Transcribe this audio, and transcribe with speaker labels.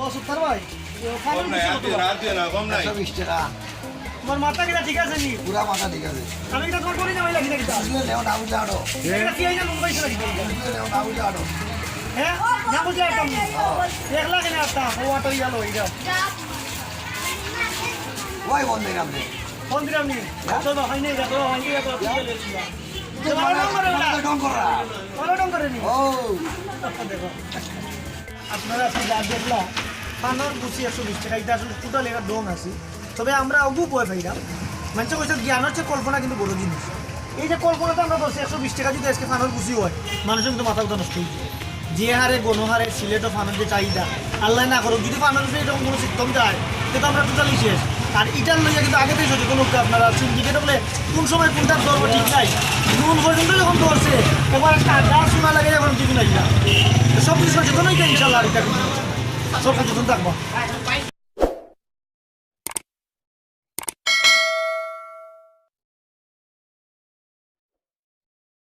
Speaker 1: ও সুতার ভাই
Speaker 2: কম নাই রাত দিয়ে না কম নাই
Speaker 3: 120 টাকা
Speaker 1: তোমার মাথা কিনা ঠিক আছে নি
Speaker 3: পুরা মাথা ঠিক আছে
Speaker 1: আমি কিনা তোমার করে যাই লাগি কিনা
Speaker 3: বুঝলে লেও না বুঝলে আড়ো
Speaker 1: এটা কি আইনা মুম্বাই চলে গেল
Speaker 3: বুঝলে লেও না বুঝলে আড়ো
Speaker 1: হ্যাঁ না বুঝলে একদম 1 লাখ না আতা ও অটো ইয়ালো এটা
Speaker 3: ওই বন্ধে নামবে
Speaker 1: ফোন দিলাম নি চলো হাইনে যা তো হাইনে যা তো
Speaker 3: ডন করা
Speaker 1: ভালো ডং করে নি
Speaker 3: ও
Speaker 1: দেখো আপনারা আজকে যা দেখলা পানার গুছি 120 টাকা এটা আসলে টোটাল একটা ডং আছে তবে আমরা অগু বয় ভাইরা মানুষ কইছে জ্ঞান হচ্ছে কল্পনা কিন্তু বড় জিনিস এই যে কল্পনাটা আমরা বলছি 120 টাকা যদি আজকে পানার গুছি হয় মানুষের কিন্তু মাথা নষ্ট হয়ে যায় যে হারে গণহারে সিলেটও ফানের যে চাহিদা আল্লাহ না করুক যদি ফানের উপরে এরকম কোনো সিস্টেম যায় তো আমরা টোটালি শেষ আর ইটার লইয়া কিন্তু আগে থেকে সচেতন হচ্ছে আপনারা সিন্ডিকেটে বলে কোন সময় কোনটা ধরবো ঠিক নাই নুন পর্যন্ত যখন ধরছে এবার একটা আড্ডা শোনা লাগে এখন কিছু নাই না সব কিছু সচেতন হইতে ইনশাল্লাহ আর এটা সব সচেতন থাকবো